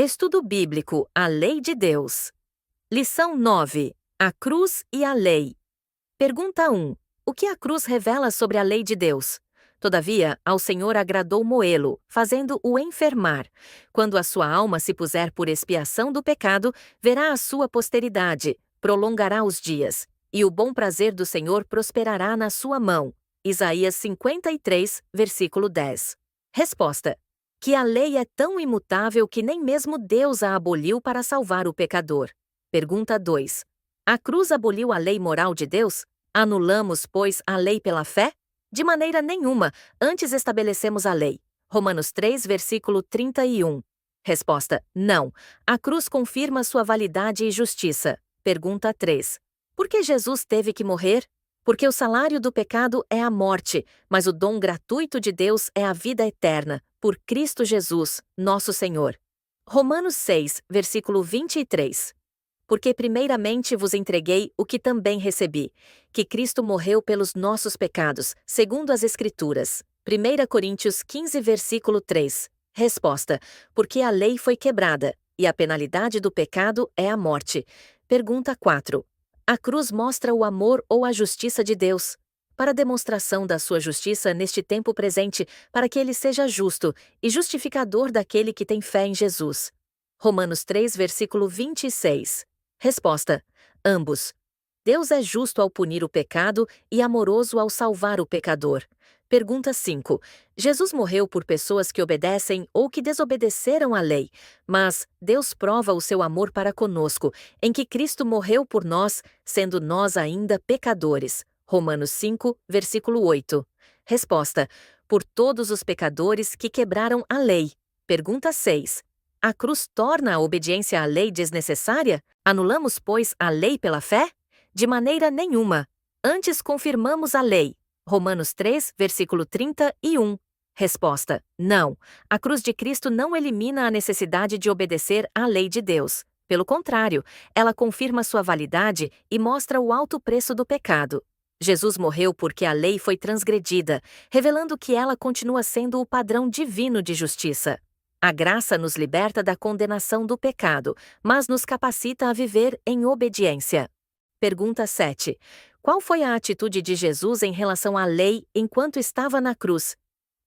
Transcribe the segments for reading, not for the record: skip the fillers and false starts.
Estudo Bíblico, a Lei de Deus. Lição 9. A cruz e a lei. Pergunta 1. O que a cruz revela sobre a lei de Deus? Todavia, ao Senhor agradou moê-lo, fazendo-o enfermar. Quando a sua alma se puser por expiação do pecado, verá a sua posteridade, prolongará os dias, e o bom prazer do Senhor prosperará na sua mão. Isaías 53, versículo 10. Resposta: que a lei é tão imutável que nem mesmo Deus a aboliu para salvar o pecador. Pergunta 2. A cruz aboliu a lei moral de Deus? Anulamos, pois, a lei pela fé? De maneira nenhuma, antes estabelecemos a lei. Romanos 3, versículo 31. Resposta: não. A cruz confirma sua validade e justiça. Pergunta 3. Por que Jesus teve que morrer? Porque o salário do pecado é a morte, mas o dom gratuito de Deus é a vida eterna, por Cristo Jesus, nosso Senhor. Romanos 6, versículo 23. Porque primeiramente vos entreguei o que também recebi, que Cristo morreu pelos nossos pecados, segundo as Escrituras. 1 Coríntios 15, versículo 3. Resposta: porque a lei foi quebrada, e a penalidade do pecado é a morte. Pergunta 4. A cruz mostra o amor ou a justiça de Deus? Para demonstração da sua justiça neste tempo presente, para que ele seja justo e justificador daquele que tem fé em Jesus. Romanos 3, versículo 26. Resposta: ambos. Deus é justo ao punir o pecado e amoroso ao salvar o pecador. Pergunta 5. Jesus morreu por pessoas que obedecem ou que desobedeceram à lei, mas Deus prova o seu amor para conosco, em que Cristo morreu por nós, sendo nós ainda pecadores. Romanos 5, versículo 8. Resposta: por todos os pecadores que quebraram a lei. Pergunta 6. A cruz torna a obediência à lei desnecessária? Anulamos, pois, a lei pela fé? De maneira nenhuma. Antes confirmamos a lei. Romanos 3, versículo 31. Resposta: não. A cruz de Cristo não elimina a necessidade de obedecer à lei de Deus. Pelo contrário, ela confirma sua validade e mostra o alto preço do pecado. Jesus morreu porque a lei foi transgredida, revelando que ela continua sendo o padrão divino de justiça. A graça nos liberta da condenação do pecado, mas nos capacita a viver em obediência. Pergunta 7. Qual foi a atitude de Jesus em relação à lei enquanto estava na cruz?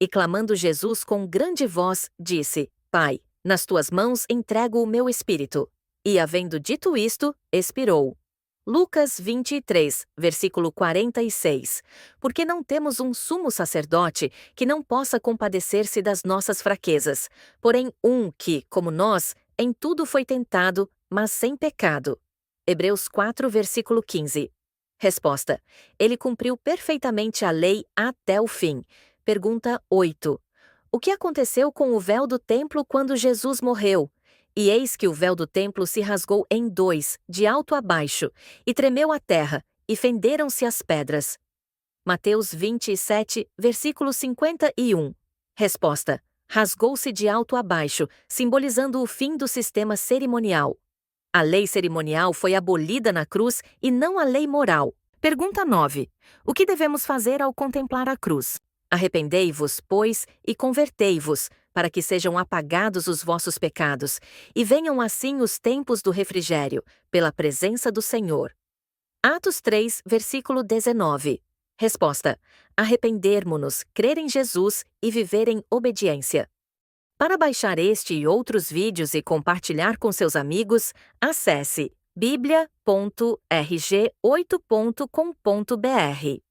E clamando Jesus com grande voz, disse: Pai, nas tuas mãos entrego o meu espírito. E havendo dito isto, expirou. Lucas 23, versículo 46. Porque não temos um sumo sacerdote que não possa compadecer-se das nossas fraquezas, porém um que, como nós, em tudo foi tentado, mas sem pecado. Hebreus 4, versículo 15. Resposta: ele cumpriu perfeitamente a lei até o fim. Pergunta 8. O que aconteceu com o véu do templo quando Jesus morreu? E eis que o véu do templo se rasgou em dois, de alto a baixo, e tremeu a terra, e fenderam-se as pedras. Mateus 27, versículo 51. Resposta: rasgou-se de alto a baixo, simbolizando o fim do sistema cerimonial. A lei cerimonial foi abolida na cruz e não a lei moral. Pergunta 9. O que devemos fazer ao contemplar a cruz? Arrependei-vos, pois, e convertei-vos, para que sejam apagados os vossos pecados, e venham assim os tempos do refrigério, pela presença do Senhor. Atos 3, versículo 19. Resposta: arrepender-mo-nos, crer em Jesus e viver em obediência. Para baixar este e outros vídeos e compartilhar com seus amigos, acesse biblia.rg8.com.br.